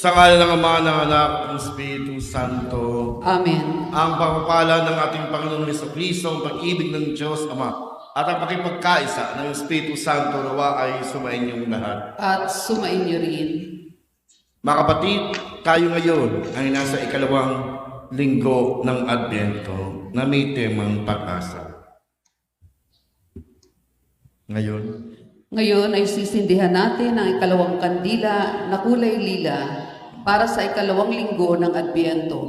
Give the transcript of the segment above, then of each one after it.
Sa ngala ng Ama, ng Anak, ng Espiritu Santo. Amen. Ang pagpapala ng ating Panginoong Jesucristo, ang pag-ibig ng Diyos Ama, at ang pakipagkaisa ng Espiritu Santo nawa ay sumainyong lahat. At sumainyo rin. Mga kapatid, tayo ngayon ay nasa ikalawang linggo ng Adbyento na may temang pag-asa. Ngayon ay sisindihan natin ang ikalawang kandila na kulay lila para sa ikalawang linggo ng Adbyento.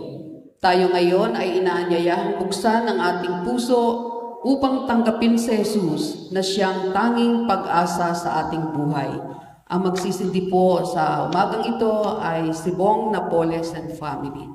Tayo ngayon ay inaanyayahang buksan ang ating puso upang tanggapin si Jesus na siyang tanging pag-asa sa ating buhay. Ang magsisindi po sa umagang ito ay si Bong Napoles and family.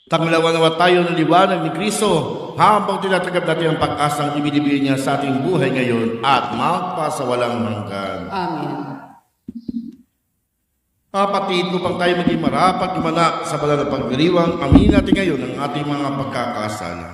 Tanglawan nawa tayo ng liwanag ni Kristo habang tinatanggap natin ang pag-asang ibinibigay niya sa ating buhay ngayon at magpasawalang hanggan. Amen. Kapatid, upang tayo maging marapat gumanak sa banal na pagdiriwang, aminin natin ngayon ang ating mga pagkakasala.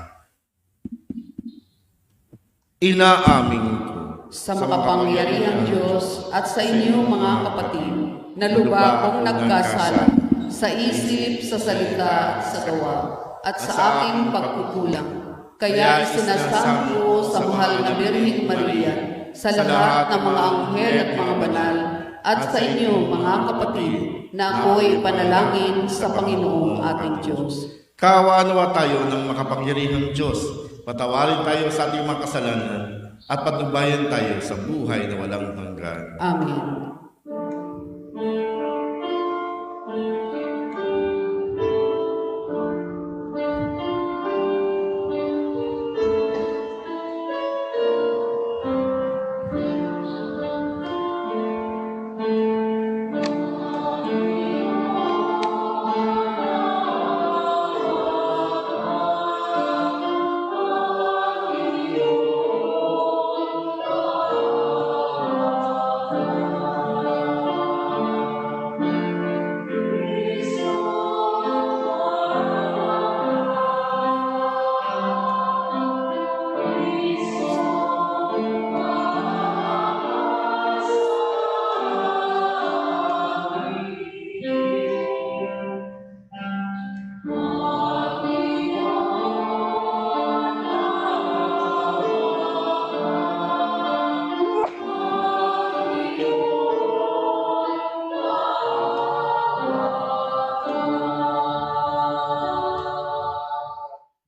Inaamin ko Sa makapangyarihang Diyos at sa inyong mga kapatid, na lubha akong nagkasala sa isip, sa salita, sa gawa, at sa aking pagkukulang. Kaya isinasampo sa mahal na Birheng Maria, sa lahat ng mga anghel at mga banal, at sa inyo, mga kapatid, na ako'y panalangin sa Panginoong ating Diyos. Kaawaan nawa tayo ng makapangyarihang Diyos. Patawarin tayo sa ating mga kasalanan at patnubayan tayo sa buhay na walang hanggan. Amen.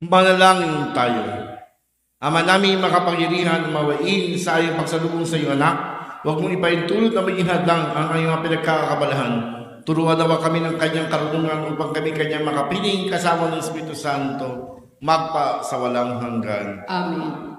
Manalangin tayo. Ama namin makapangyarihan, mawain sa iyong pagsalubong sa iyong anak. Huwag mong ipaintulot na maging hadlang ang iyong mga pinagkakabalahan. Turuan nawa kami ng kanyang karunungan upang kami kanyang makapiling kasama ng Espiritu Santo, magpa sa walang hanggan. Amen.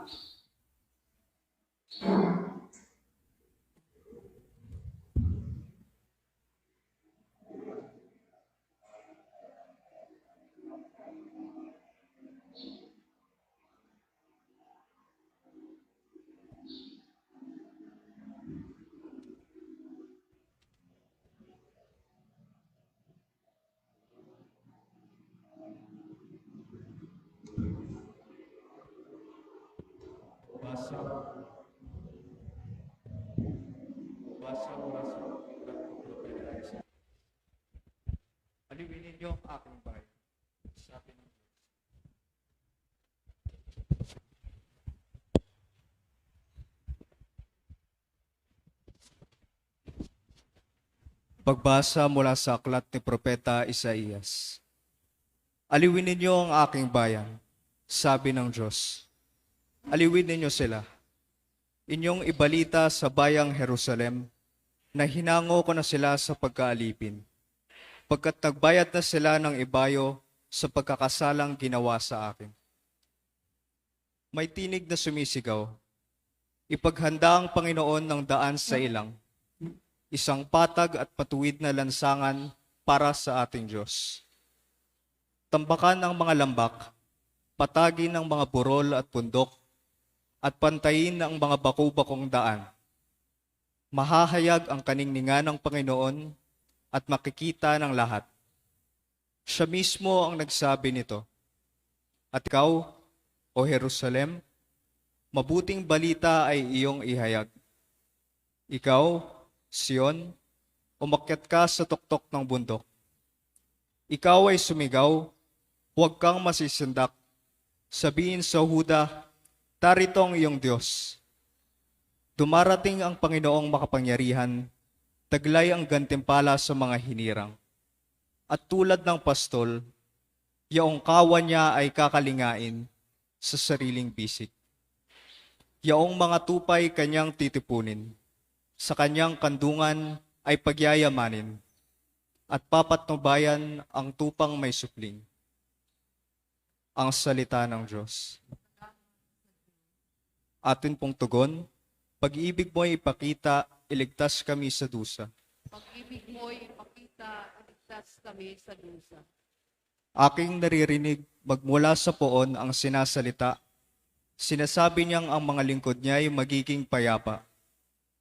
Aliwinin niyo ang aking bayan. Sabi ng Diyos. Pagbasa mula sa aklat ni Propeta Isaías. Aliwinin niyo ang aking bayan, sabi ng Diyos. Aliwinin niyo sila. Inyong ibalita sa bayang Jerusalem na hinango ko na sila sa pagkaalipin, pagkat nagbayad na sila ng ibayo sa pagkakasalang ginawa sa akin. May tinig na sumisigaw, ipaghanda ang Panginoon ng daan sa ilang, isang patag at patuwid na lansangan para sa ating Diyos. Tambakan ang mga lambak, patagin ang mga burol at pundok, at pantayin ang mga baku-bakong daan. Mahahayag ang kaningningan ng Panginoon at makikita ng lahat. Siya mismo ang nagsabi nito. At ikaw, O Jerusalem, mabuting balita ay iyong ihayag. Ikaw, Sion, umakyat ka sa tuktok ng bundok. Ikaw ay sumigaw, huwag kang masisindak. Sabihin sa Huda, tarito ang iyong Diyos. Dumarating ang Panginoong makapangyarihan, taglay ang gantimpala sa mga hinirang. At tulad ng pastol, yaong kawan niya ay kakalingain sa sariling bisig. Yaong mga tupay kanyang titipunin, sa kanyang kandungan ay pagyayamanin, at papatnubayan ang tupang may supling. Ang salita ng Diyos. Atin pong tugon, pag-ibig mo ay ipakita, iligtas kami sa dusa. Pag-ibig mo'y ipakita, iligtas kami sa dusa. Aking naririnig magmula sa poon ang sinasalita. Sinasabi niyang ang mga lingkod niya ay magiging payapa,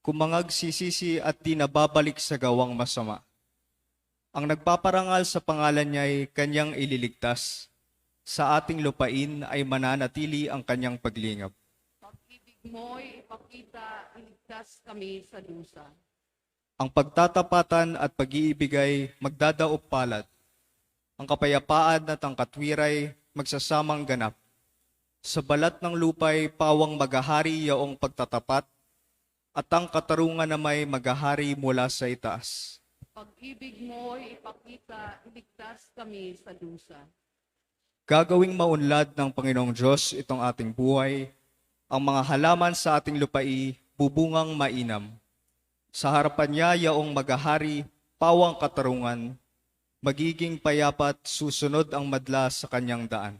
kumangagsisisi at di nababalik sa gawang masama. Ang nagpaparangal sa pangalan niya ay kanyang ililigtas. Sa ating lupain ay mananatili ang kanyang paglingap. Pag-ibig mo'y ipakita, iligtas kami sa dusa. Ang pagtatapatan at pag-iibig ay magdadaop palad. Ang kapayapaan at ang katwiray magsasamang ganap. Sa balat ng lupay pawang magahari yaong pagtatapat, at ang katarungan na may magahari mula sa itaas. Pag-ibig mo'y ipakita, iligtas kami sa dusa. Gagawing maunlad ng Panginoong Diyos itong ating buhay, ang mga halaman sa ating lupai bubungang mainam. Sa harapan niya yaong magahari, pawang katarungan, magiging payapat susunod ang madla sa kanyang daan.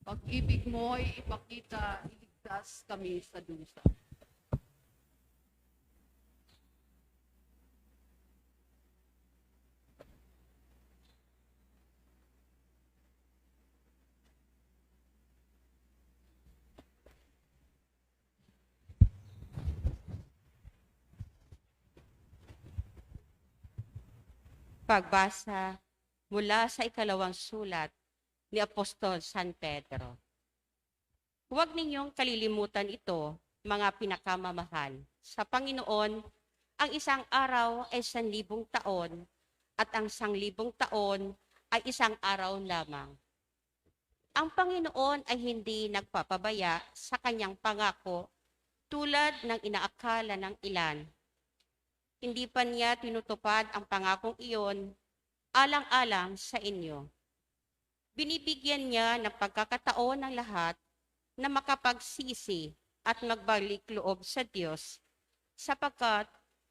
Pag-ibig mo'y ipakita, iligtas kami sa dusa. Pagbasa mula sa ikalawang sulat ni Apostol San Pedro. Huwag ninyong kalilimutan ito, mga pinakamamahal. Sa Panginoon, ang isang araw ay 1,000 taon at ang 1,000 taon ay isang araw lamang. Ang Panginoon ay hindi nagpapabaya sa kanyang pangako tulad ng inaakala ng ilan. Hindi pa niya tinutupad ang pangakong iyon alang-alang sa inyo. Binibigyan niya ng pagkakataon ng lahat na makapagsisi at magbalik loob sa Diyos sapagkat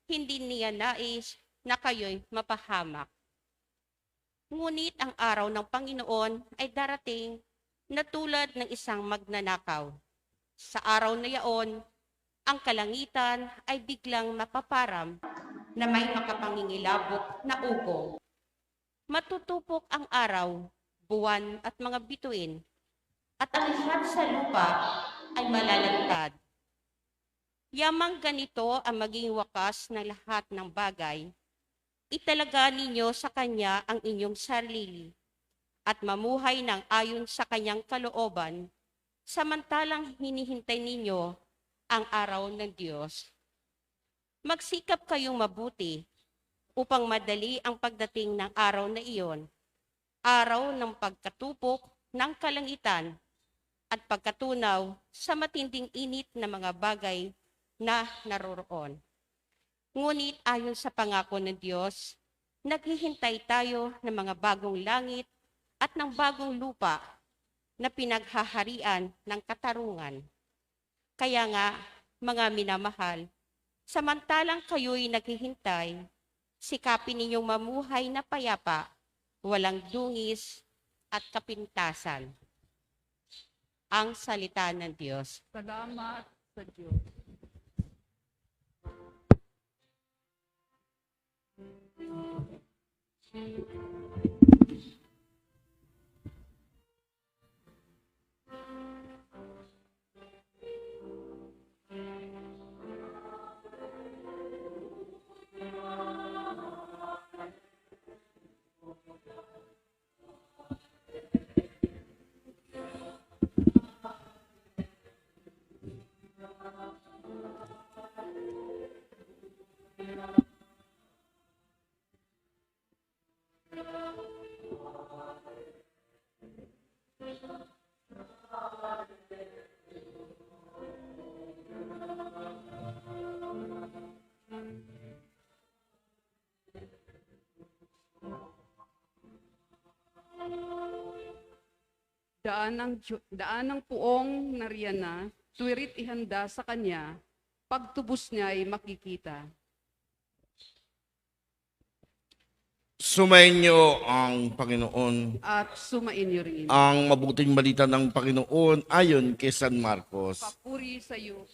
hindi niya nais na kayo'y mapahamak. Ngunit ang araw ng Panginoon ay darating na tulad ng isang magnanakaw. Sa araw na yaon, ang kalangitan ay biglang mapaparam na may makapangingilabot na ugong. Matutupok ang araw, buwan at mga bituin, at ang lahat sa lupa ay malalantad. Yamang ganito ang maging wakas ng lahat ng bagay, italaga ninyo sa Kanya ang inyong sarili at mamuhay ng ayon sa Kanyang kalooban, samantalang hinihintay ninyo ang araw ng Diyos. Magsikap kayong mabuti upang madali ang pagdating ng araw na iyon, araw ng pagkatupok ng kalangitan at pagkatunaw sa matinding init na mga bagay na naroroon. Ngunit ayon sa pangako ng Diyos, naghihintay tayo ng mga bagong langit at ng bagong lupa na pinaghaharian ng katarungan. Kaya nga, mga minamahal, samantalang kayo'y naghihintay, sikapin ninyong mamuhay na payapa, walang dungis at kapintasan. Ang salita ng Diyos. Salamat sa Diyos. Daan ng puong nariyan na, tuwirit ihanda sa kanya, pagtubos niya ay makikita. Sumainyo ang Panginoon. At sumain niyo rin. Ang mabuting balita ng Panginoon ayon kay San Marcos. Papuri sa iyo.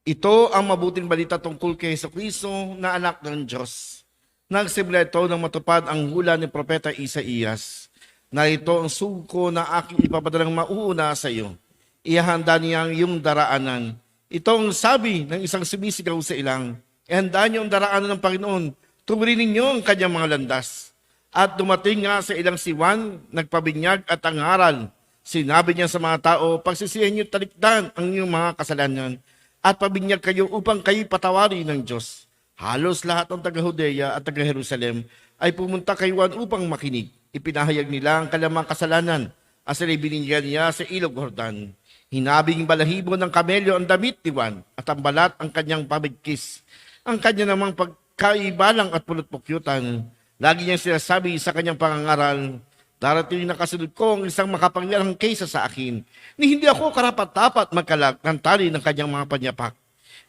Ito ang mabuting balita tungkol kay Jesucristo na anak ng Diyos. Nagsimula ito nang matupad ang hula ni Propeta Isaías, na ito ang sugo na aking ipapadalang mauuna sa iyo. Ihanda niya ang iyong daraanan. Ito ang sabi ng isang sumisigaw sa ilang. Ihanda niyo ang daraanan ng Panginoon. Tuwirin ninyo ang kanyang mga landas. At dumating nga sa ilang si Juan, nagpabinyag at ang aral. Sinabi niya sa mga tao, pagsisihan niyo talikdan ang inyong mga kasalanan at pabinyag kayo upang kayo patawari ng Diyos. Halos lahat ng taga-Judea at taga-Jerusalem ay pumunta kay Juan upang makinig. Ipinahayag nila ang kalamang kasalanan at sila'y binigyan niya sa ilog Jordan. Hinabing balahibo ng kamelyo ang damit ni Juan at ang balat ang kanyang pamigkis. Ang kanya namang pagkaibalang at pulot-pukyutan. Lagi niyang sinasabi sa kanyang pangangaral, darating na kasunod ko ang isang makapangyarihang kaysa sa akin, ni hindi ako karapat-dapat magkalag ng tali ng kanyang mga panyapak.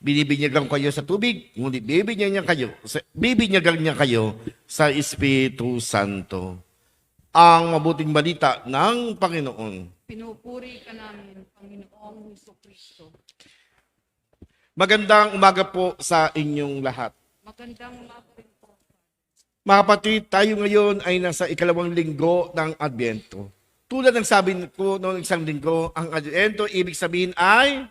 Binibinyagan kayo sa tubig, ngunit bibinyagan niya kayo sa Espiritu Santo. Ang mabuting balita ng Panginoon. Pinupuri ka namin, Panginoong Jesucristo. Magandang umaga po sa inyong lahat. Magandang umaga rin po. Mga kapatid, tayo ngayon ay nasa ikalawang linggo ng Adbyento. Tulad ng sabi ko noong isang linggo, ang Adbyento, ibig sabihin ay...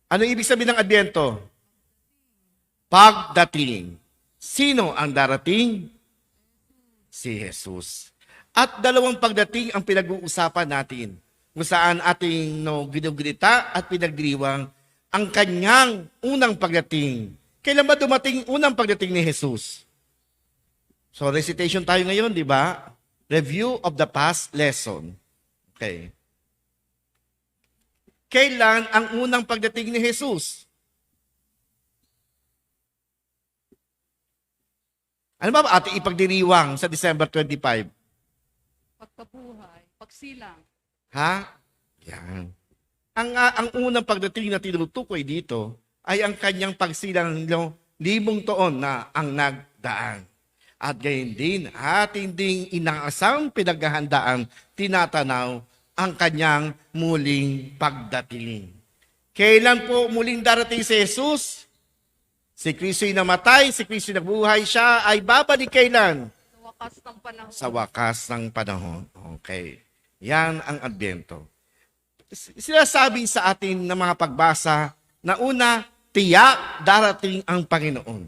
Ano ibig sabihin ng Adbyento? Pagdating. Sino ang darating? Si Jesus. At dalawang pagdating ang pinag-uusapan natin, kung saan ating ginugilita at pinagdiriwang ang kanyang unang pagdating. Kailan ba dumating unang pagdating ni Jesus? So recitation tayo ngayon, di ba? Review of the past lesson. Okay. Kailan ang unang pagdating ni Jesus? Ano ba ating ipagdiriwang sa December 25? Pagsilang. Ha? Yan. Ang unang pagdating na tinutukoy dito ay ang kanyang pagsilang ng 5 taon na ang nagdaan. At gayon din, ating ding inaasang pinaghahandaan, tinatanaw ang kanyang muling pagdating. Kailan po muling darating si Jesus? Si Kristo'y namatay, si Kristo'y nabuhay, siya ay babalik kailan? Sa wakas ng panahon. Sa wakas ng panahon. Okay. Yan ang Adbyento. Sinasabi sa atin ng mga pagbasa na una, tiyak darating ang Panginoon.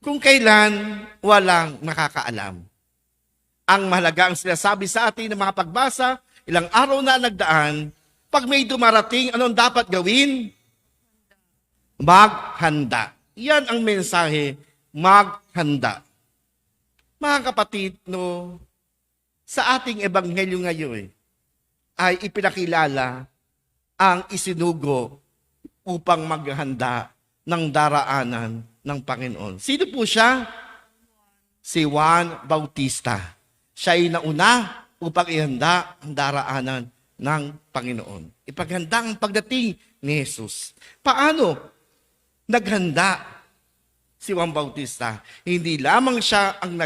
Kung kailan, walang nakakaalam. Ang mahalaga ang sinasabi sa atin ng mga pagbasa, ilang araw na nagdaan, pag may dumarating, anong dapat gawin? Maghanda. Yan ang mensahe, maghanda. Mga kapatid, sa ating ebanghelyo ngayon ay ipinakilala ang isinugo upang maghanda ng daraanan ng Panginoon. Sino po siya? Si Juan Bautista. Siya ay nauna upang ihanda ang daraanan ng Panginoon. Ipaghanda ang pagdating ni Jesus. Paano naghanda si Juan Bautista? Hindi lamang siya ang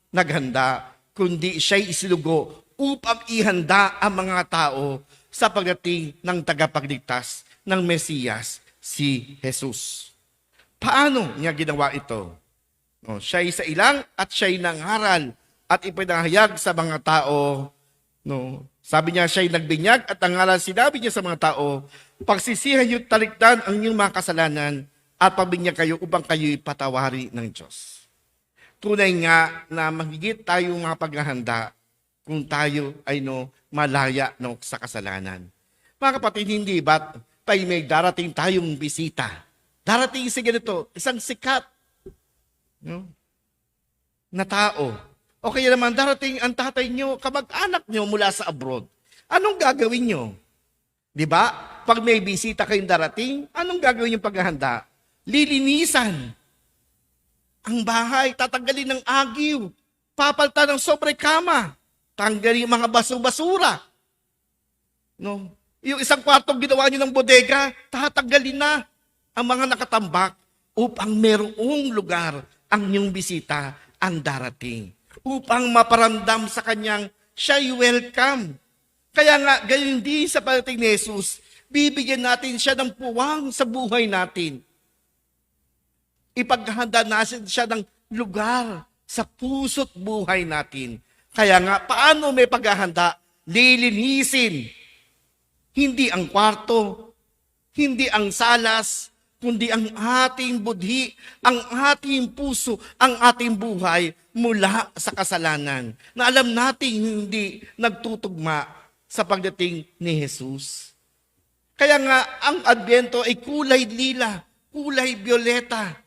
naghanda, kundi siya'y isinugo upang ihanda ang mga tao sa pagdating ng tagapagligtas ng Mesiyas, si Jesus. Paano niya ginawa ito? Siya'y sa ilang at siya'y nangaral at ipinahayag sa mga tao. Sabi niya, siya'y nagbinyag at nangaral, sinabi niya sa mga tao, pagsisihan niyo talikdan ang inyong mga kasalanan at pabinyag kayo upang kayo'y patawari ng Diyos. Tunay nga na mahigit tayong mga paghahanda kung tayo ay malaya sa kasalanan. Mga kapatid, hindi ba't may darating tayong bisita? Darating si ganito, isang sikat na tao. O kaya naman darating ang tatay nyo, kamag-anak nyo mula sa abroad. Anong gagawin nyo? Di ba? Pag may bisita kayong darating, anong gagawin yung paghahanda? Lilinisan ang bahay, tatanggalin ng agiw, papalta ng sobre kama, tanggalin yung mga basura. Yung isang kwartong ginawa nyo ng bodega, tatanggalin na ang mga nakatambak upang merong lugar ang inyong bisita ang darating. Upang maparamdam sa kanyang siya'y welcome. Kaya nga, gayon din sa pagdating ni Jesus, bibigyan natin siya ng puwang sa buhay natin. Ipaghahanda natin siya ng lugar sa puso't buhay natin. Kaya nga, paano may paghahanda? Lilinisin. Hindi ang kwarto, hindi ang salas, kundi ang ating budhi, ang ating puso, ang ating buhay mula sa kasalanan. Na alam nating hindi nagtutugma sa pagdating ni Jesus. Kaya nga, ang Adbyento ay kulay lila, kulay violeta.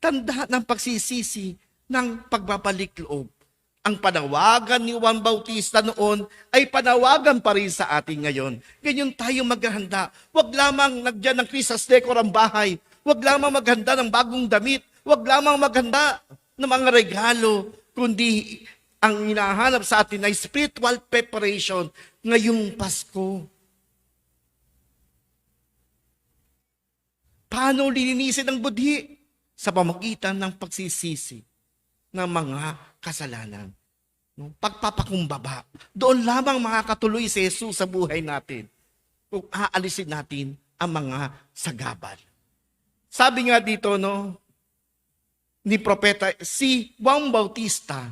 Tanda ng pagsisisi ng pagbabalik loob. Ang panawagan ni Juan Bautista noon ay panawagan pa rin sa atin ngayon. Ganyan tayo maghahanda. Huwag lamang nagyan ng Christmas decor ang bahay. Huwag lamang maghanda ng bagong damit. Huwag lamang maghanda ng mga regalo. Kundi ang hinahanap sa atin ay spiritual preparation ngayong Pasko. Paano lilinisin ang budhi? Sa pamagitan ng pagsisisi ng mga kasalanan. Pagpapakumbaba. Doon lamang makakatuloy si Jesus sa buhay natin kung aalisin natin ang mga sagabal. Sabi nga dito, ni propeta, si Juan Bautista,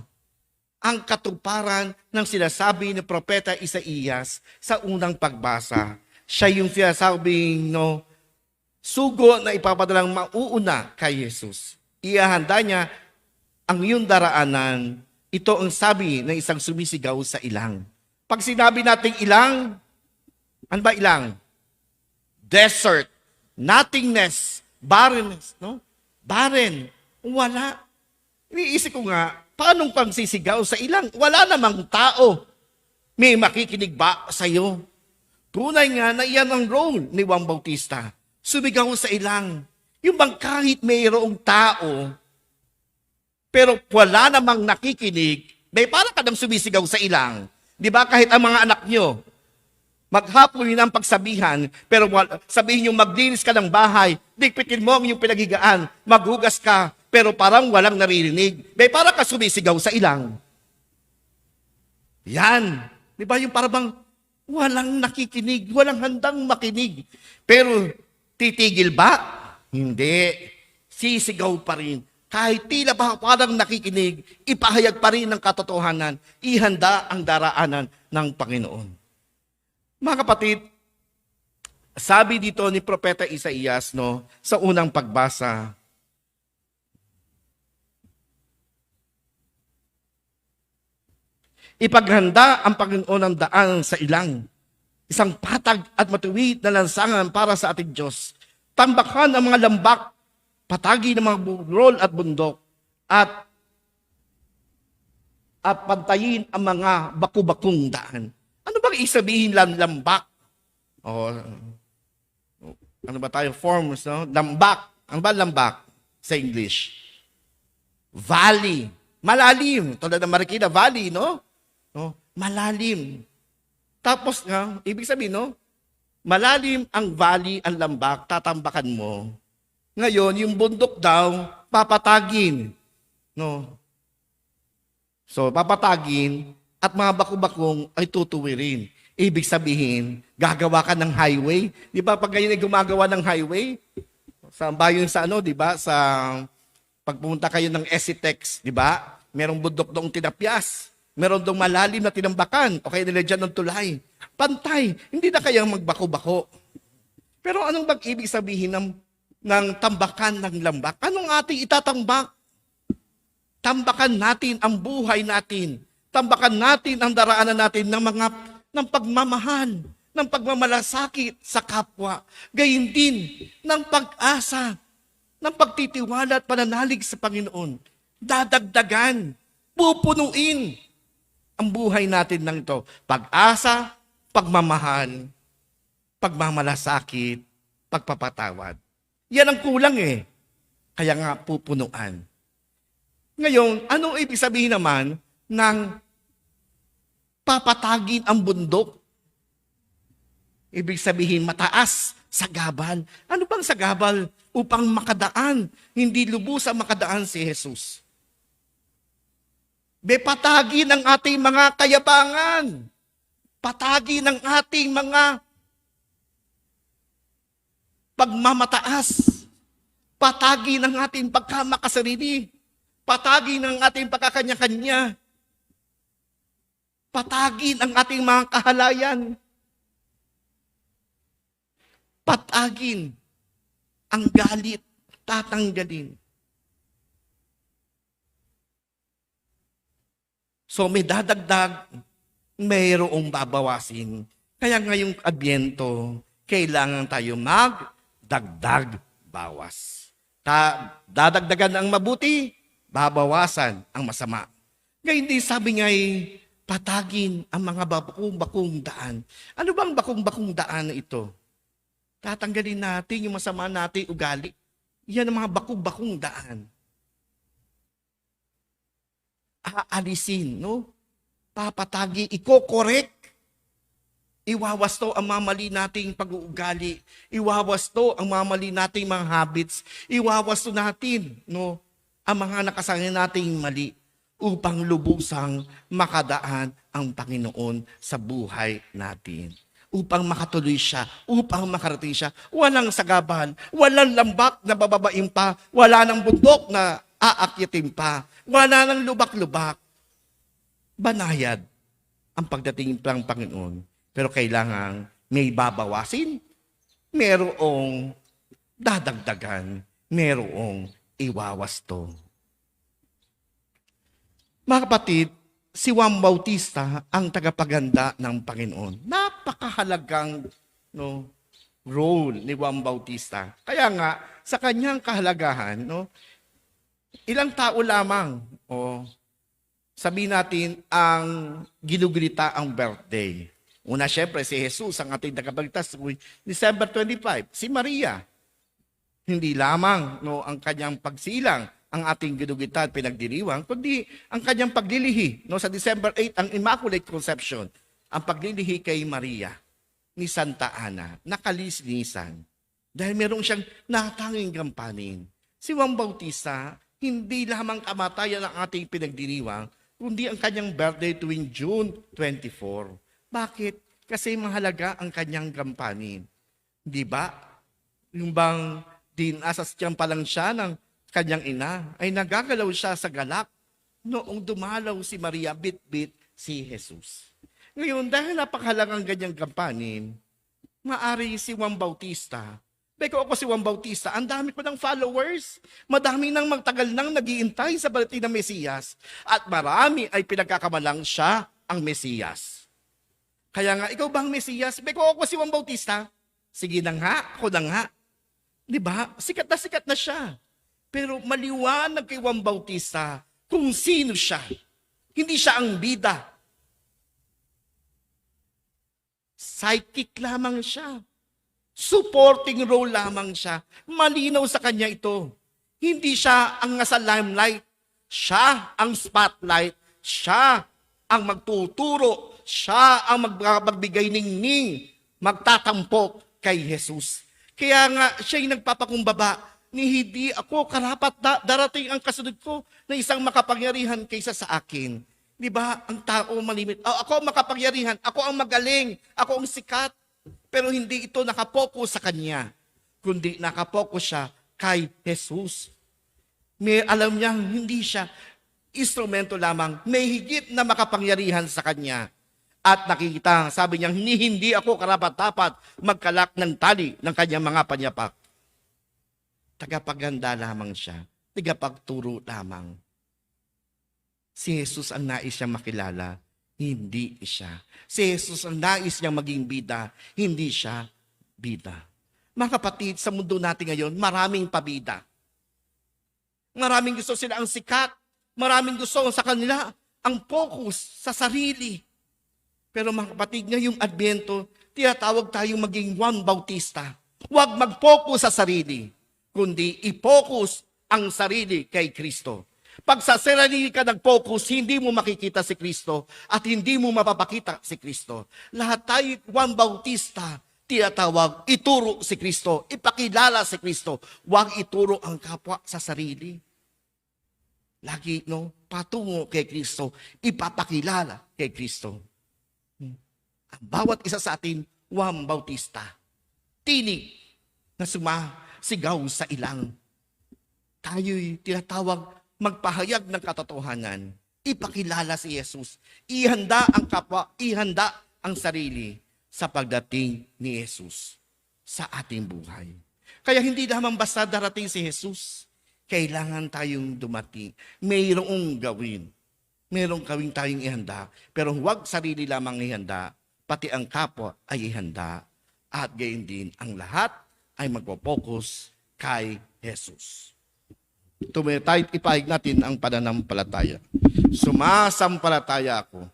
ang katuparan ng sinasabi ni propeta Isaías sa unang pagbasa. Siya yung sinasabing, sugo na ipapadalang mauuna kay Jesus. Iahanda niya ang iyong daraanan. Ito ang sabi ng isang sumisigaw sa ilang. Pag sinabi nating ilang, ano ba ilang? Desert, nothingness, barrenness, barren, wala. Iniisip ko nga, paanong pagsisigaw sa ilang? Wala namang tao. May makikinig ba sa iyo? Tunay nga na iyan ang role ni Juan Bautista. Sumigaw sa ilang. Yung bang kahit mayroong tao pero wala namang nakikinig, may para ka nang sumisigaw sa ilang. Di ba? Kahit ang mga anak nyo, maghapon yun ang pagsabihan, pero sabihin nyo maglinis ka ng bahay, dikpitin mo ang iyong pinagigaan, maghugas ka, pero parang walang naririnig. May para ka sumisigaw sa ilang. Yan. Di ba? Yung parang walang nakikinig, walang handang makinig. Pero titigil ba? Hindi. Sisigaw pa rin. Kahit tila ba parang nakikinig, ipahayag pa rin ng katotohanan, ihanda ang daraanan ng Panginoon. Mga kapatid, sabi dito ni Propeta Isaías, no, sa unang pagbasa, ipaghanda ang Panginoon ang daan sa ilang, isang patag at matuwid na lansangan para sa ating Diyos. Tambakan ang mga lambak, patagi ng mga burol at bundok, at pantayin ang mga baku-bakung daan. Ano bang isabihin lambak? O, ano ba tayo? Forms, no? Lambak. Ano ba lambak sa English? Valley. Malalim. Tulad ng Marikina Valley, no? No? Malalim. Tapos nga, ibig sabihin, no? Malalim ang valley, ang lambak, tatambakan mo. Ngayon, yung bundok daw, papatagin. No? So, papatagin at mga baku-bakong ay tutuwirin. Ibig sabihin, gagawa ka ng highway. Di ba pag ngayon ay gumagawa ng highway? Sa bayon sa ano, di ba? Sa pagpunta kayo ng SCTEX, di ba? Merong bundok doong tinapyas. Meron doong malalim na tinambakan. O kaya nilagyan ng tulay. Pantay. Hindi na kayang magbaku-bako. Pero anong ibig sabihin ng tambakan ng lambak? Anong ating itatambak? Tambakan natin ang buhay natin. Tambakan natin ang daraanan natin ng pagmamahal, ng pagmamalasakit sa kapwa. Gayon din ng pag-asa, ng pagtitiwala at pananalig sa Panginoon. Dadagdagan, pupunuin ang buhay natin ng ito. Pag-asa, pagmamahal, pagmamalasakit, pagpapatawad. Yan ang kulang eh. Kaya nga pupunuan. Ngayon, anong ibig sabihin naman ng papatagin ang bundok? Ibig sabihin mataas, sagabal. Ano bang sagabal? Upang makadaan, hindi lubusang makadaan si Jesus. Patagin ang ating mga kayabangan. Patagin ang ating mga pagmamataas. Patagin ang ating pagkamakasarili. Patagin ang ating pagkakanya-kanya. Patagin ang ating mga kahalayan. Patagin ang galit, tatanggalin. So may dadagdag, mayroong babawasin. Kaya ngayong Adbyento, kailangan tayo magdagdag bawas. Dadagdagan ang mabuti, babawasan ang masama. Ngayon din sabi nga patagin ang mga bakong-bakong daan. Ano bang bakong-bakong daan na ito? Tatanggalin natin yung masama natin ugali. Yan ang mga bakong-bakong daan. Aalisin, no? Papatagi, iko-correct. Iwawasto ang mamali nating pag-uugali. Iwawasto ang mamali nating mga habits. Iwawasto natin, no? Ang mga nakasanay nating mali upang lubusang makadaan ang Panginoon sa buhay natin. Upang makatuloy siya, upang makarating siya. Walang sagabal, walang lambak na bababain pa, wala nang bundok na aakyatin pa, wala nang lubak-lubak. Banayad ang pagdating ng Panginoon. Pero kailangan may babawasin, merong dadagdagan, merong iwawasto. Mga kapatid, si Juan Bautista ang tagapaganda ng Panginoon. Napakahalagang role ni Juan Bautista. Kaya nga, sa kanyang kahalagahan, ilang tao lamang, sabihin natin, ang ginugrita ang birthday. Una, syempre, si Jesus, ang ating tagapagligtas, December 25. Si Maria, hindi lamang ang kanyang pagsilang ang ating ginugitan, pinagdiriwang, kundi ang kanyang paglilihi. No, sa December 8, ang Immaculate Conception, ang paglilihi kay Maria ni Santa Ana, nakalisnisan. Dahil meron siyang natanging gampanin. Si Juan Bautista, hindi lamang kamatayan ang ating pinagdiriwang, kundi ang kanyang birthday tuwing June 24. Bakit? Kasi mahalaga ang kanyang gampanin. Di ba? Yung bang dinasas tiyan pa lang siya ng kanyang ina, ay nagagalaw siya sa galak noong dumalaw si Maria, bit-bit si Jesus. Ngayon, dahil napakahalagang ganyang gampanin, maari si Juan Bautista. Beko ako si Juan Bautista, ang dami ko ng followers. Madami nang magtagal nang nagiintay sa barating na Mesiyas. At marami ay pinagkakamalang siya ang Mesiyas. Kaya nga, ikaw ba ang Mesiyas? Beko ako si Juan Bautista. Sige na nga, ako na nga. Di ba? Sikat na siya. Pero maliwanag kay Juan Bautista kung sino siya. Hindi siya ang bida. Psychic lamang siya. Supporting role lamang siya. Malinaw sa kanya ito. Hindi siya ang nasa limelight. Siya ang spotlight. Siya ang magtuturo. Siya ang magbigay ningning. Magtatampok kay Jesus. Kaya nga siya'y nagpapakumbaba ni hindi ako karapat darating ang kasunod ko na isang makapangyarihan kaysa sa akin. Di ba? Ang tao malimit. Oh, ako ang makapangyarihan. Ako ang magaling. Ako ang sikat. Pero hindi ito nakapokus sa kanya. Kundi nakapokus siya kay Jesus. May alam niya, hindi siya instrumento lamang. May higit na makapangyarihan sa kanya. At nakikita, sabi niya, hindi ako karapat-dapat magkalak ng tali ng kanyang mga panyapak. Tagapaganda lamang siya. Tagapagturo lamang. Si Jesus ang nais siyang makilala, hindi siya. Si Jesus ang nais niyang maging bida, hindi siya bida. Mga kapatid, sa mundo natin ngayon, maraming pabida. Maraming gusto sila ang sikat. Maraming gusto sa kanila ang focus sa sarili. Pero mga kapatid, ngayong Adbyento, tinatawag tayong maging Juan Bautista. Huwag mag-focus sa sarili, kundi i-focus ang sarili kay Kristo. Pag sa sarili ka nag-focus, hindi mo makikita si Kristo at hindi mo mapapakita si Kristo. Lahat tayo, Juan Bautista, tinatawag, ituro si Kristo, ipakilala si Kristo. Huwag ituro ang kapwa sa sarili. Lagi, no? Patungo kay Kristo, ipapakilala kay Kristo. Ang bawat isa sa atin, Juan Bautista, tinig na sumasigaw sa ilang. Tayo'y tinatawag magpahayag ng katotohanan. Ipakilala si Jesus. Ihanda ang kapwa, ihanda ang sarili sa pagdating ni Jesus sa ating buhay. Kaya hindi lamang basta darating si Jesus, kailangan tayong dumating. Mayroong gawin. Mayroong gawin tayong ihanda. Pero huwag sarili lamang ihanda, pati ang kapwa ay ihanda. At gayon din, ang lahat ay magpo-focus kay Jesus. Tayo ipahig natin ang pananampalataya. Sumasampalataya ako.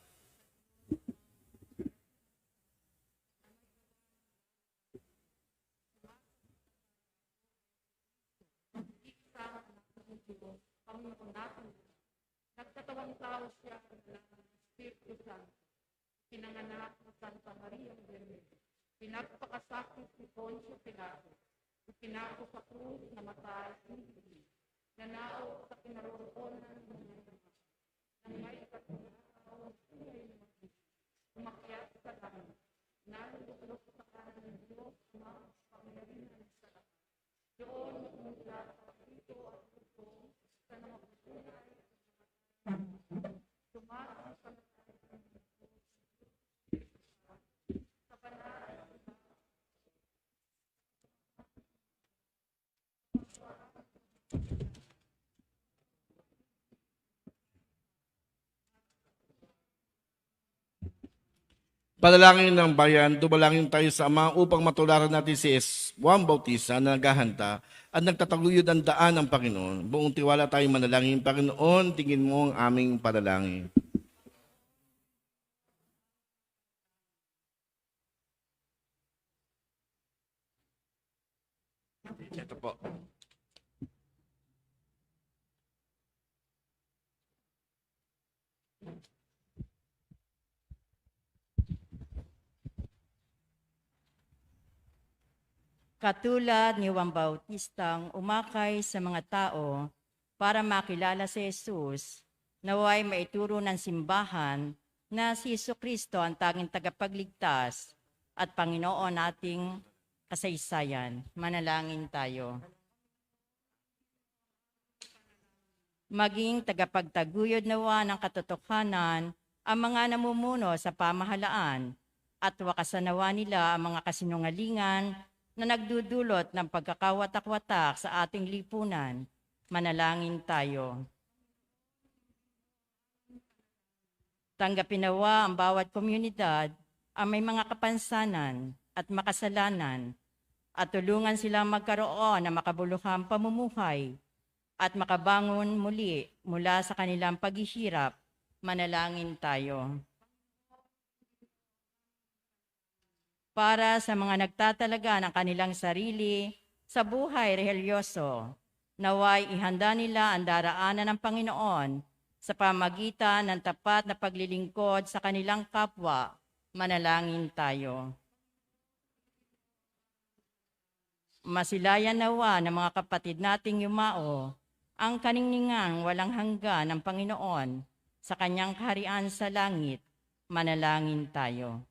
Nagkatawang tao siya ng Espiritu Santo. Pinanganak ng Santa Maria Virgen. Pinagpakasakit ni Poncio Pilato. Ipinako sa krus na matay ni Jesus. Nanao sa kinaroroonan ng mga nang may katulad umakyat sa langit. Nalululok sa kanan ng Diyos na pangyarihan sa lahat. Doon magmula sa ito at ito sa namabuhay. Tumaas sa Panalangin ng bayan, dumalangin tayo sa Ama upang matularan natin si Juan Bautista na naghahanda at nagtataguyod ang daan ng Panginoon. Buong tiwala tayong manalangin. Panginoon, tingin mo ang aming panalangin. Ito po. Katulad ni Juan Bautistang umakay sa mga tao para makilala si Jesus, naway maituro ng simbahan na si Jesucristo ang tanging tagapagligtas at Panginoon nating kasaysayan. Manalangin tayo. Maging tagapagtaguyod nawa ng katotohanan ang mga namumuno sa pamahalaan at wakasan nawa nila ang mga kasinungalingan na nagdudulot ng pagkakawatak-watak sa ating lipunan. Manalangin tayo. Tanggapin nawa ang bawat komunidad ang may mga kapansanan at makasalanan at tulungan silang magkaroon ng makabuluhang pamumuhay at makabangon muli mula sa kanilang paghihirap. Manalangin tayo. Para sa mga nagtatalaga ng kanilang sarili sa buhay religyoso, naway ihanda nila ang daraanan ng Panginoon sa pamagitan ng tapat na paglilingkod sa kanilang kapwa. Manalangin tayo. Masilayan nawa ng mga kapatid nating yumao ang kaningningang walang hanggan ng Panginoon sa kanyang kaharian sa langit. Manalangin tayo.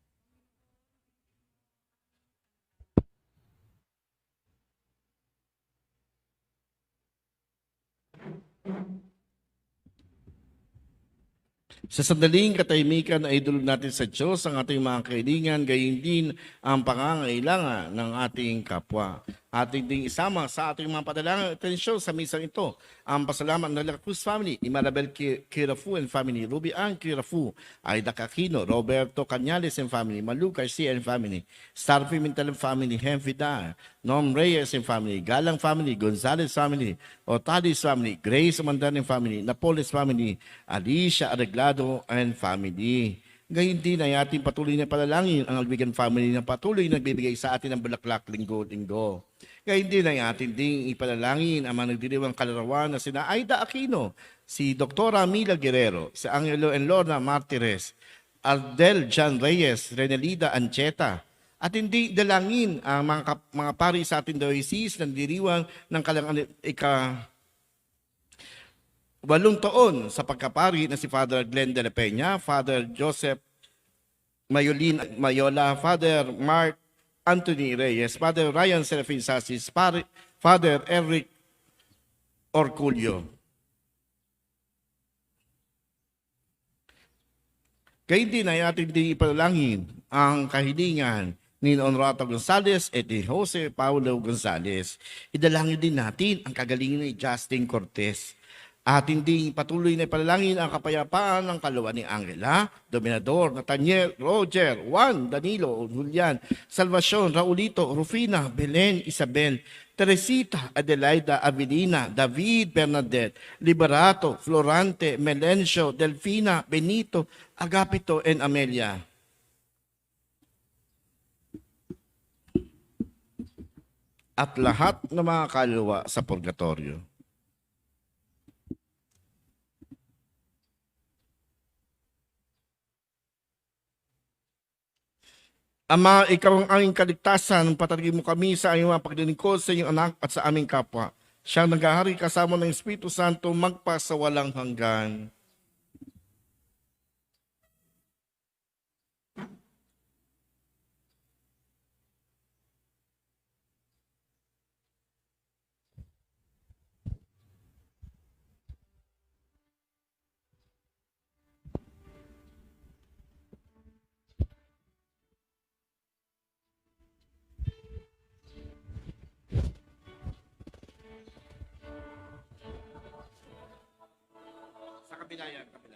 Sa sandaling katahimikan ay idulog natin sa Diyos ang ating mga kailangan, gayon din ang pangangailangan ng ating kapwa. Ating ding isama sa ating mga padalangan at atensyon sa misang ito ang pasalamat ng La Cruz family, Imarabel Kirafu and family, Ruby Ann Kirafu, Aida Aquino, Roberto Cañales and family, Malu Garcia and family, Star Pimentel and family, Henfidar, Norm Reyes and family, Galang family, Gonzalez family, Otadis family, Grace Amandan and family, Napoles family, Alicia Arreglado and family. Gayun din ay ating patuloy na palalangin ang Albigan family na patuloy nagbibigay sa atin ng bulaklak linggo-linggo. Gayun din ay ating ding ipalalangin ang mga nagdiriwang kalarawan na sina Aida Aquino, si Dr. Mila Guerrero, si Angelo and Lorna Martires, Ardel Jan Reyes, Renelida Ancheta, at hindi dalangin ang mga pari sa ating diocese na nagdiriwang ng kalangan 8 taon sa pagkapari na si Father Glenn de la Peña, Father Joseph Mayola, Father Mark Anthony Reyes, Father Ryan Serafin Sasis, Father Eric Orculio. Gayun din ay ating din ipanalangin ang kahilingan ni Honorato Gonzales at ni Jose Paulo Gonzales. Idalangin din natin ang kagalingan ni Justin Cortez. At hindi patuloy na ipanalangin ang kapayapaan ng kaluluwa ni Angela, Dominador, Nathaniel, Roger, Juan, Danilo, Julian, Salvacion, Raulito, Rufina, Belen, Isabel, Teresita, Adelaida, Avelina, David, Bernadette, Liberato, Florante, Melencio, Delfina, Benito, Agapito, and Amelia. At lahat ng mga kaluluwa sa purgatorio. Ama, ikaw ang aming kaligtasan, patalagin mo kami sa iyong mga paglilingkod sa iyong anak at sa aming kapwa. Siyang naghahari kasama ng Espiritu Santo magpasawalang hanggan. Sa kabila yan, kabila.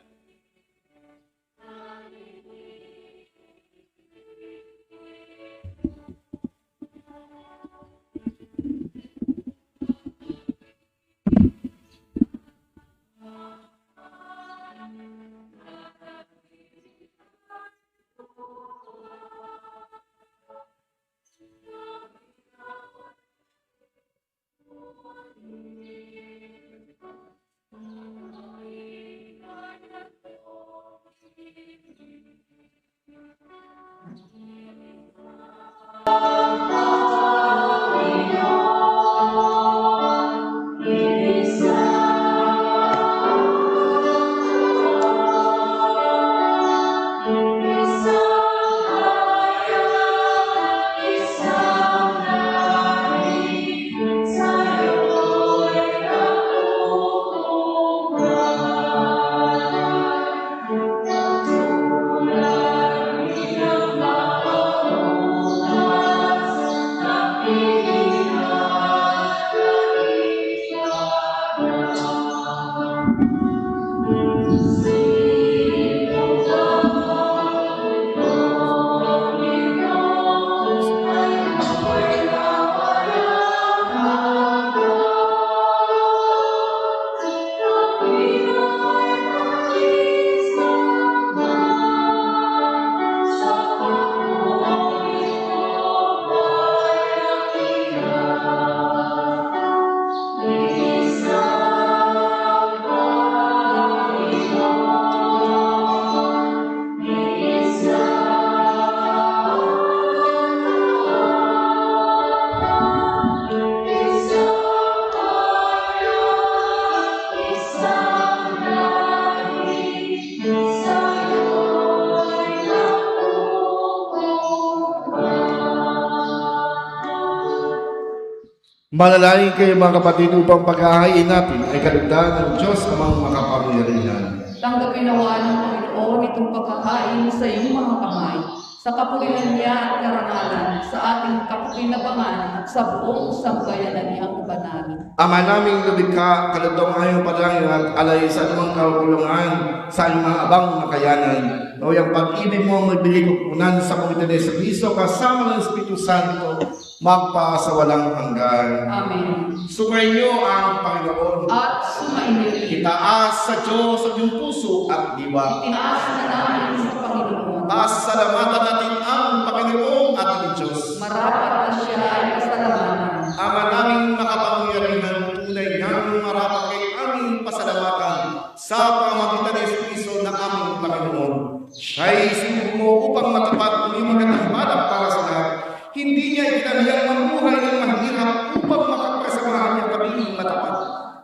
Manalangin kayo mga kapatid upang paghahain natin ay kalugdan ng Diyos amang makapangyarihan. Tanggapin nawa ng Panginoon itong pagkakain sa iyong mga kamay, sa kapurihan niya at karangalan, sa ating kapakinabangan at sa buong sambayanan niyang banal. Ama naming lumikha, kalugdang ayong palangin at alay sa anumang kakulungan sa iyong mga abang makayanan. O yung pag-ibig mo ang magbigay kukunan sa Panginoon sa Kristo kasama ng Espiritu Santo magpa sa walang hanggan. Amen. Sumainyo ang Panginoon. At sumainyo. Itaas sa Diyos ang iyong puso at diwa. Tinaas na namin sa Panginoon. Pasalamatan natin ang Panginoong ating Diyos. Marapat na siya ay pasalamatan. Ama naming makapangyarihan, tunay niyang marapat kay aming pasalamatan sa pamamagitan ng Espiritu na aming Panginoon. Siya'y sinubok mo upang matapat ang iyong magandang balak para sa lahat. Hindi niya itinaliyang mamuhay ng mahirap upang makapasamahan niya kami matapat.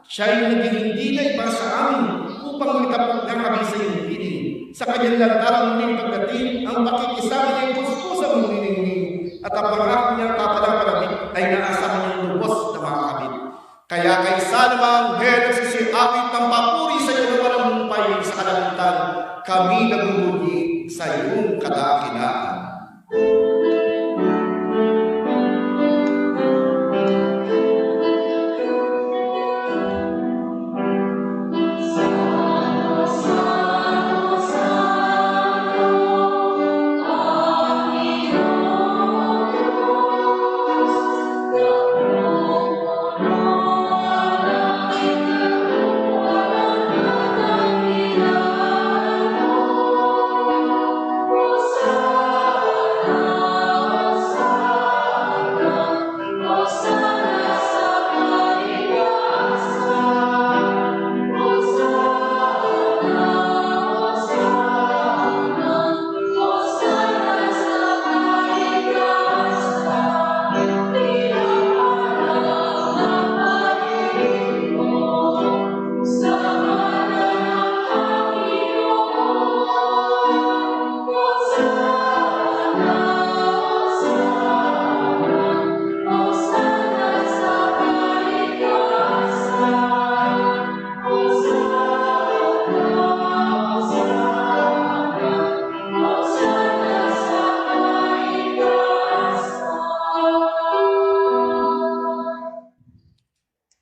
Siya'y naging dilay para sa amin upang mitapat na kami sa iyong piling. Sa kanyang lantarang muling pagdating, ang pakikisama niya puspusa mong niningning at ang pangako niyang kapalang-palabit ay naasahan niyang lubos na makakabit. Kaya kaysa namang Heros si awit ng papuri sa iyo na walang humpay sa kalangitan, kami nagbubunyi sa iyong kadakilaan.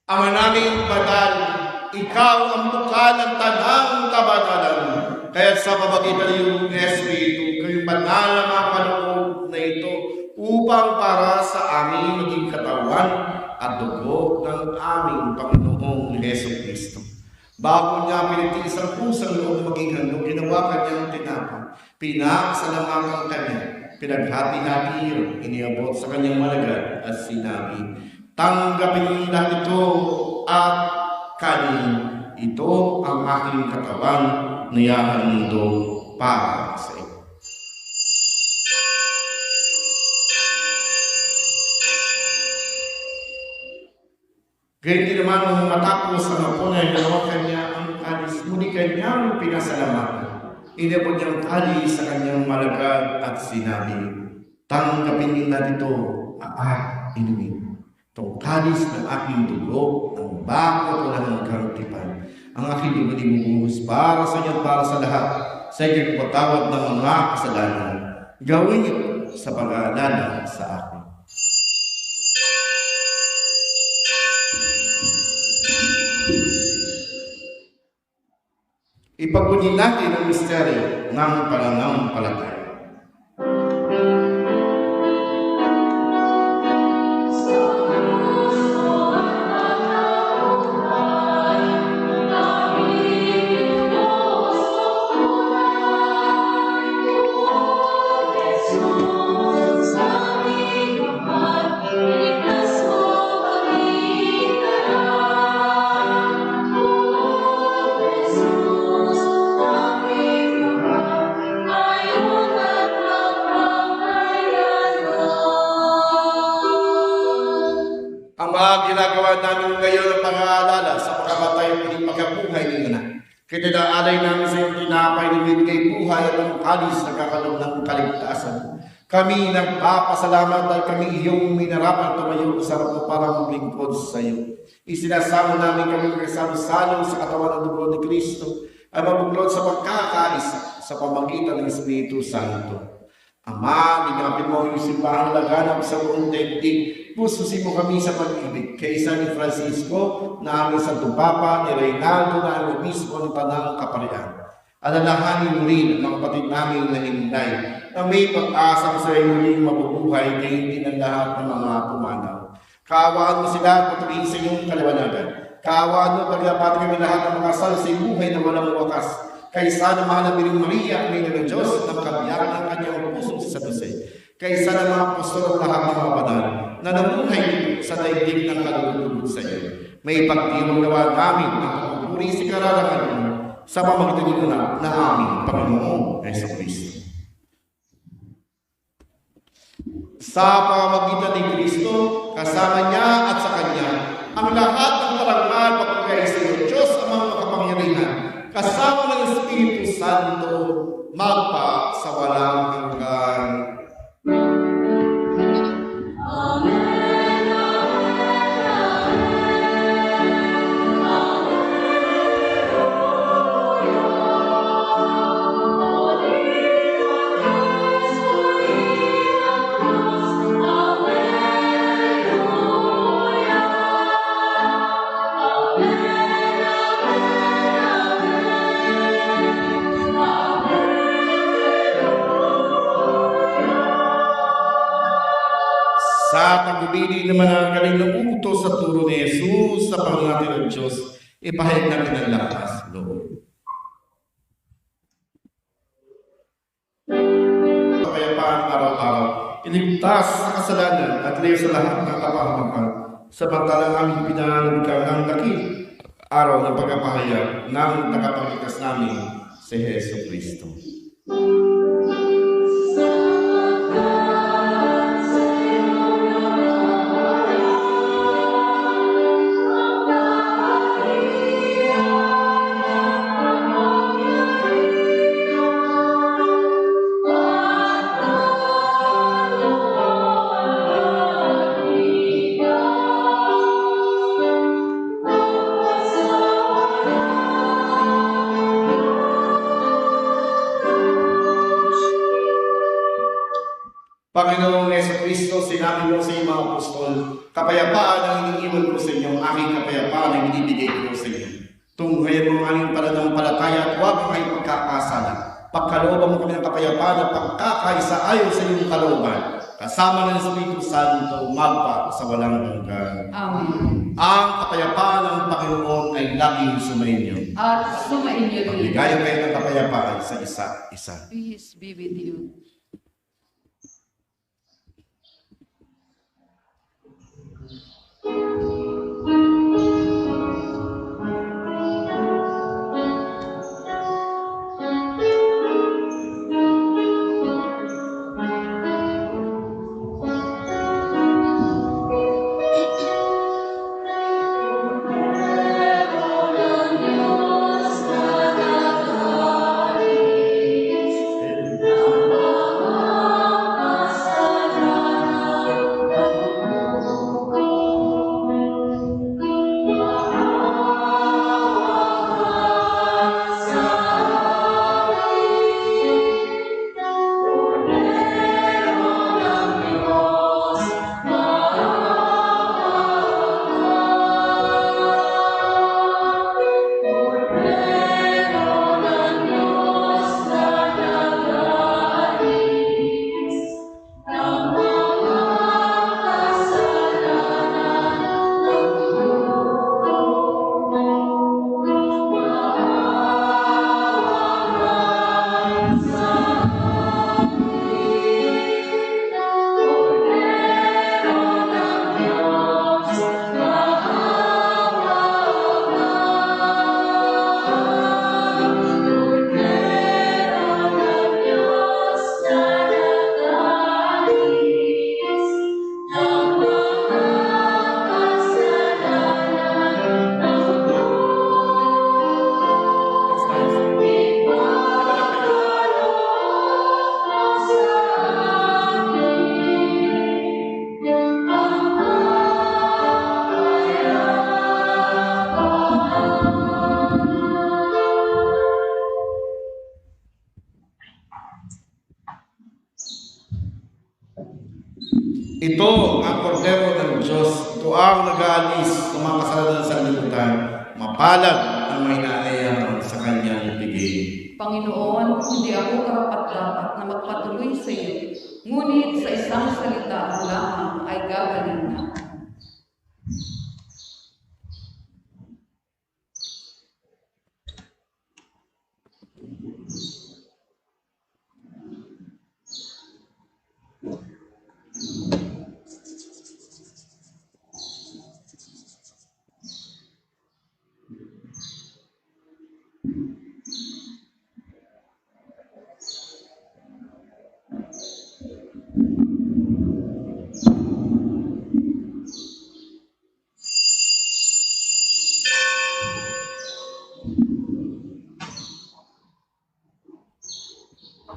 Ama naming banal, ikaw ang bukal ng tanang kabanalan. Kaya sa pamagitan ng iyong Espiritu, kayo banal na mga kaloob na ito upang para sa amin maging katawan at dugo ng aming Panginoong Heso Kristo. Bago niya pinitiis ang pusang loob maging handog, ginawa kanyang tinapay, pinasalamatan kanya, pinaghati-hati, iniabot sa kanyang malagad at sinabi, tanggapin lahat ito at kanin. Ito ang aking katawan na ihahandog para sa iyo. Ganyan din naman nung matapos ang hapunan, ginawa kanya ang kalis, muli kanyang pinasalamatan. Inabot niyang kalis sa kanyang malagad at sinabi, tanggapin natin ito at inumin. Itong kalis ng aking dugo, ang bako at ng karutipan. Ang aking dugo ibubuhos para sa inyo at para sa lahat, sa inyong patawad ng mga kasalanan. Gawin ito sa pag-aalala sa akin. Ipagbunin natin ang misteryo ng pananampalataya. Ang mga ginagawa namin ngayon ang pag-aalala sa pagkamatay at pagkabuhay ng anak. Kinalaalay namin sa iyong tinapay na bibigay buhay at ang kalis na kakalog ng kaligtasan. Kami nagpapasalamat dahil kami iyong minarapan tumayo sa harap mo para maglingkod sa iyo. Isinasamo namin kami kasalo-salo sa katawan ng dugo ni Kristo ay mabuklod sa pagkakaisa sa pamagitan ng Espiritu Santo. Ama, linapin mo yung simbahang laganap sa buong daigdig. Pususin mo kami sa pag-ibig. Kaysa ni Francisco, na aming Santo Papa, ni Reynaldo, na ang obispo ng Tanang Kaparian. Alalahanin mo rin ang mga kapatid namin na hinday na may pag-asang sa iyo muling mabubuhay na hindi ng lahat ng mga pumanaw. Kaawaan mo sila at patuloyin sa iyong kaliwanagan. Kaawaan mo pagdapat kami lahat ng makasal sa iyong buhay na walang wakas. Kaysa na mahal na Biring Maria, Ina ng Diyos, na makabiyak ng kanyang pusong sa Dose. Kaysa na mga apostol at lahat ng mga banal na namuhay sa daigdig ng kalulugod sa iyo. May pagtiwang nawa namin ang pagpupuri sa kararangan mo sa pamagitan na aming Panginoong Jesucristo. Sa pamamagitan ni Kristo, kasama niya at sa Kanya, ang lahat ng parangal papagay sa iyo, Diyos ang mga makapangyarihan, kasama ng Espiritu Santo, magpa sa walang hanggan. Sa pagbibili naman ang galing ng utos sa turo ni Jesus sa pangangati ng Diyos, ipahayag natin ang lakas loob. Kapayapaan araw-araw, iligtas sa kasalanan at liyo sa lahat ng kapahamakan, samantalang aming pinananggang ng lakil araw ng pagkapahayag ng tagapagligtas namin si Jesu Kristo. Panginoong Jesucristo, sinabi mo sa iyong mga apostol, kapayapaan ang iniiwan ko sa inyo, aking kapayapaan ang ibibigay ko sa inyo. Tunghayan mo ang aming pananampalataya at huwag ang aming pagkakasala. Pagkalooban mo kami ng kapayapaan at pagkakaisa ayon sa iyong kalooban. Kasama ng Espiritu Santo, magpa sa walang hanggan. Amen. Ang kapayapaan ng Panginoon ay laging sumainyo. At sumainyo rin. Bigayan kayo ng kapayapaan sa isa-isa. Peace be with you. Ito ang kordero ng Diyos. Ito ang nag-aalis ng mga kasalanan sa liputan. Mapalad ang may naaayaman sa kanyang bigay. Panginoon, hindi ako karapat-dapat na magpatuloy sa iyo, ngunit sa isang salita lamang ay gagaling na.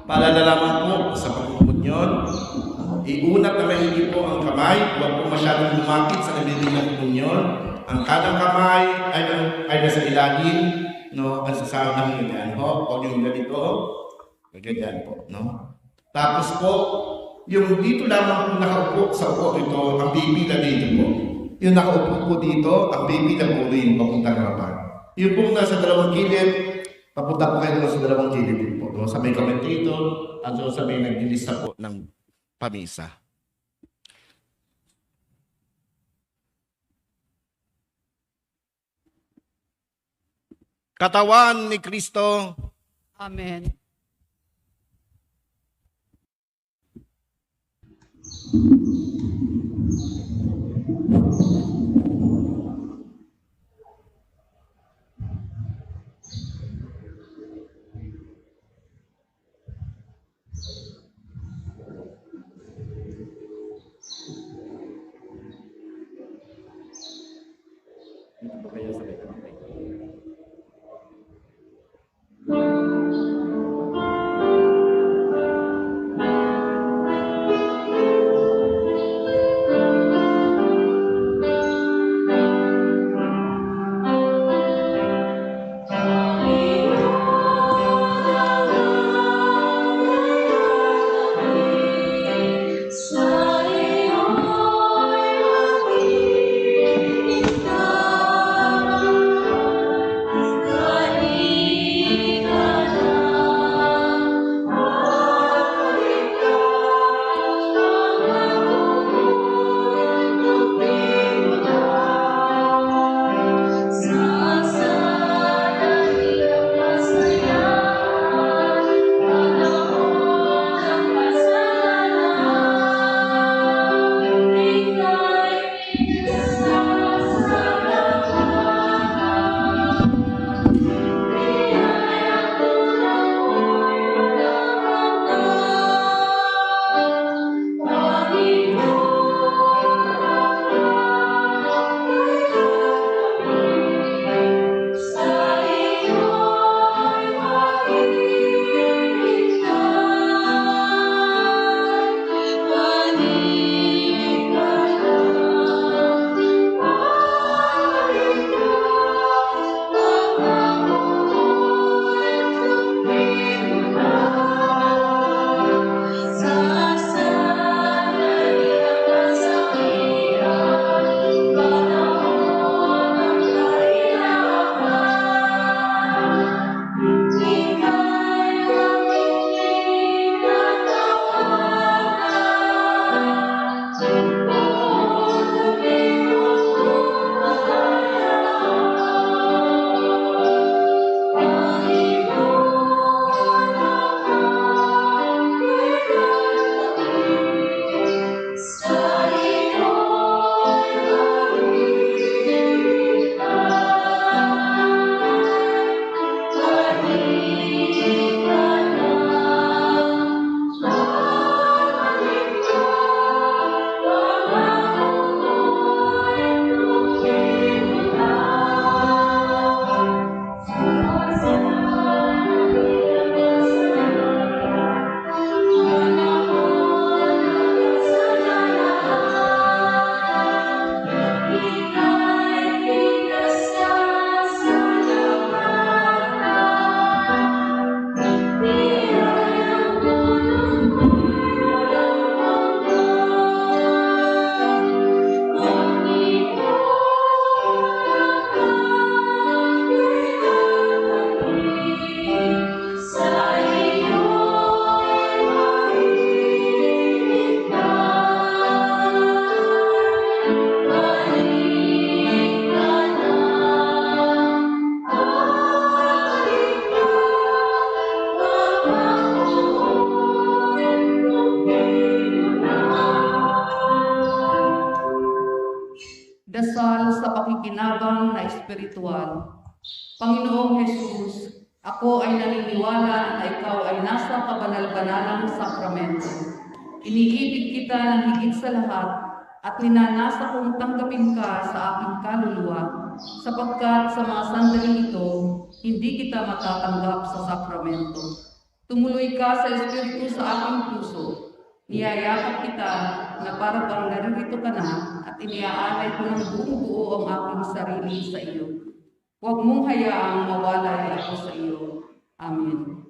Paalala lamang po sa pagpupunyon, iunat na maigi po ang kamay, huwag po masyadong lumapit sa nabibig ng pupunyon. Ang kanang kamay ay nasa ilalim, no, ang sasawag ng ganyan ho, o yung ganito, ganyan po, no. Tapos po, yung dito lamang po nakaupo sa upo ito, ang pipila dito po. Yung nakaupo po dito, ang pipila po rin papuntang harapan. Yung po nasa dalawang gilid, papunta po kayo sa dalawang gilid din po. Doon sa may commentator at doon sa may naglilista po ng pamisa. Katawan ni Kristo. Amen. sa pakikinabang na espiritual. Panginoong Jesus, ako ay naniniwala na ikaw ay nasa kabanal-banalang sakramento. Iniibig kita ng higit sa lahat at ninanasa kong tanggapin ka sa aking kaluluwa, sapagkat sa mga sandaling ito, hindi kita matatanggap sa sakramento. Tumuloy ka sa Espiritu sa aking puso. Niyayakap kita na para bang naririto ka na at iniaalay ko ng buong buo ang aking sarili sa iyo. Huwag mong hayaang mawalay ako sa iyo. Amen.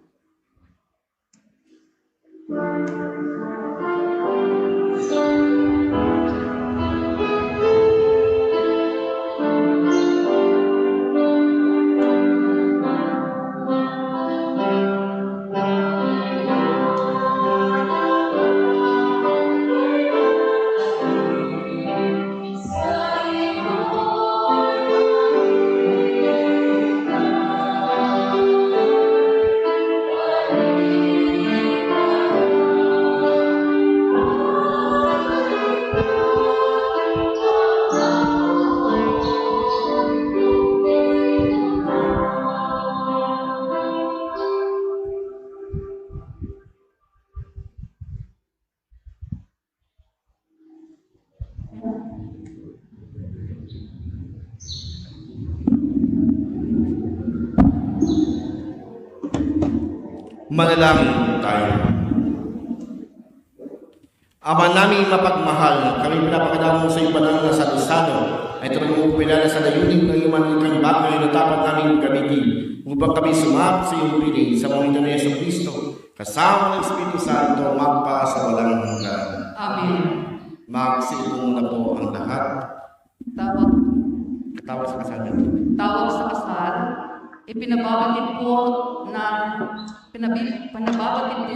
Manalangin tayo. Ama namin mapagmahal, kami pinapakadamo sa iyong banal na salusalo ay tulungan mo pinala sa layunin ng iyong manulikang bagay na dapat namin gamitin upang kami sumap sa iyong piling sa mga ni Yesu Cristo kasama ng Espiritu Santo magpa sa walang hanggan. Amen. Magsipo muna po ang lahat. Tawag Tawag sa kasal. tawag sa kasal, ipinababatid po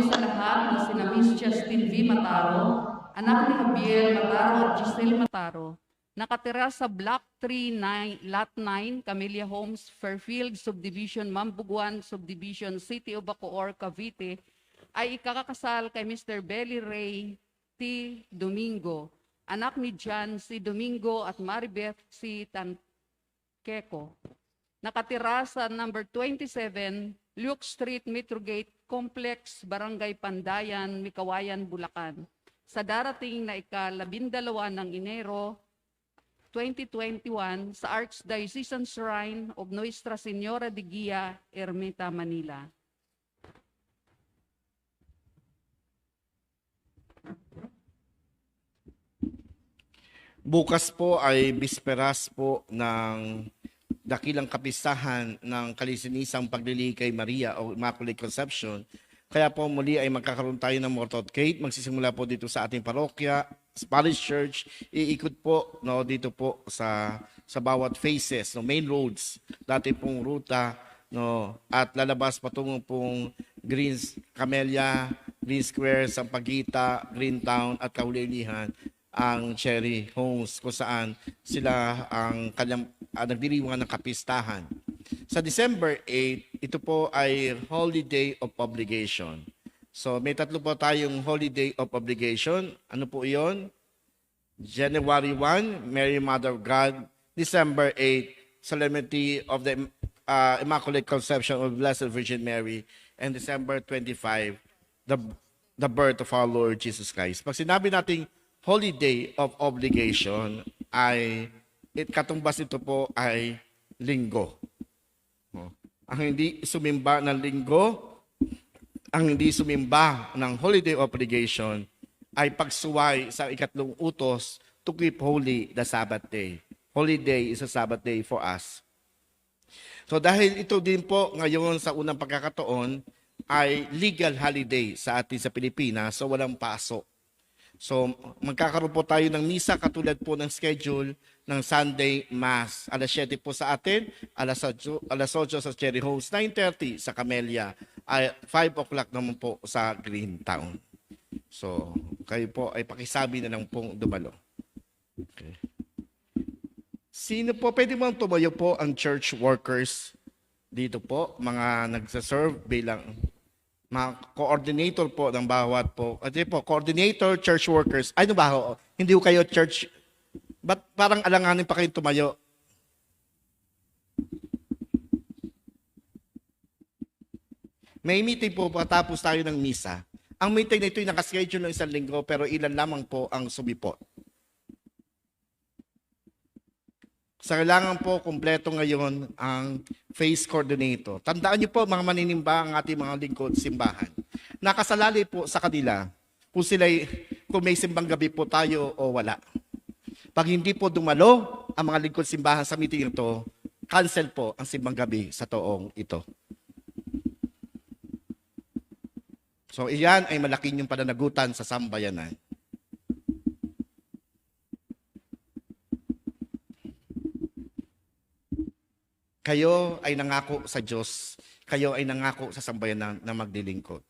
sa lahat na sina Miss Justin V. Mataro, anak ni Javier Mataro at Giselle Mataro, nakatira sa Block 3, Lot 9, Camellia Homes, Fairfield, Subdivision, Mambuguan, Subdivision, City of Bacoor, Cavite, ay ikakakasal kay Mr. Belly Ray T. Domingo, anak ni John C. Domingo at Maribeth C. Tankeko. Nakatira sa number 27, Luke Street, Metrogate Complex, Barangay Pandayan, Mikawayan, Bulacan. Sa darating na ika-12 ng Enero 2021 sa Archdiocesan Shrine of Nuestra Señora de Guia, Ermita, Manila. Bukas po ay bisperas po ng dakilang kapistahan ng kalisinisang paglili kay Maria o Immaculate Conception. Kaya po muli ay magkakaroon tayo ng motorcade. Magsisimula po dito sa ating parokya, Parish Church. Iikot po dito po sa bawat phases, main roads, dati pong ruta, at lalabas patungo pong Camellia, Green Square, Sampaguita, Greentown at Kaulilihan ang Cherry Homes kung saan sila ang kanyang nagdiriwang ng kapistahan. Sa December 8, ito po ay Holiday of Obligation. So may tatlo po tayong Holiday of Obligation. Ano po iyon? January 1, Mary Mother of God. December 8, Solemnity of the Immaculate Conception of Blessed Virgin Mary. And December 25, the birth of our Lord Jesus Christ. Pag sinabi nating Holiday of Obligation ay katumbas ito po ay linggo. Ang hindi sumimba ng linggo, ang hindi sumimba ng Holiday of Obligation ay pagsuway sa ikatlong utos to keep holy the Sabbath day. Holy day is a Sabbath day for us. So dahil ito din po ngayon sa unang pagkakataon ay legal holiday sa atin sa Pilipinas, so walang pasok. So, magkakaroon po tayo ng misa katulad po ng schedule ng Sunday Mass. Alas 7 po sa atin, alas 8 sa Cherry Homes, 9:30 sa Camellia, ay 5 o'clock naman po sa Greentown. So, kayo po ay pakisabi na lang pong dumalo. Okay. Sino po, pwede mo tumayo po ang church workers dito po, mga nagsaserve bilang mga coordinator po ng bawat po. At po, coordinator, church workers. Ano ba ho? Hindi ko kayo church, ba't parang alanganin pa kayo tumayo? May meeting po patapos tayo ng misa. Ang meeting na ito ay nakaschedule ng isang linggo pero ilan lamang po ang sumipot. Sa kailangan po, kumpleto ngayon ang phase coordinator. Tandaan niyo po, mga maninimba, ang ating mga lingkod simbahan. Nakasalali po sa kanila kung may simbang gabi po tayo o wala. Pag hindi po dumalo ang mga lingkod simbahan sa meeting ito, cancel po ang simbang gabi sa taong ito. So iyan ay malaking yung pananagutan sa sambayanan. Kayo ay nangako sa Diyos. Kayo ay nangako sa sambayanan na maglilingkod.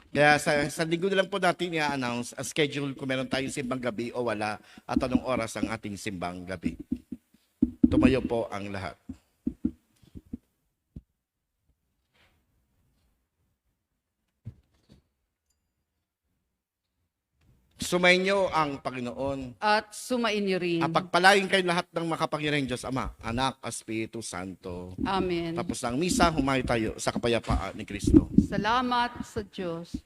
Kaya sa linggo na lang po natin i-announce ang schedule kung meron tayong simbang gabi o wala at anong oras ang ating simbang gabi. Tumayo po ang lahat. Sumainyo ang Panginoon. At sumain niyo rin. Ang pagpalain kayo lahat ng makapangyarihang Diyos, Ama, Anak, Espiritu Santo. Amen. Tapos ng misa, humayo tayo sa kapayapaan ni Kristo. Salamat sa Diyos.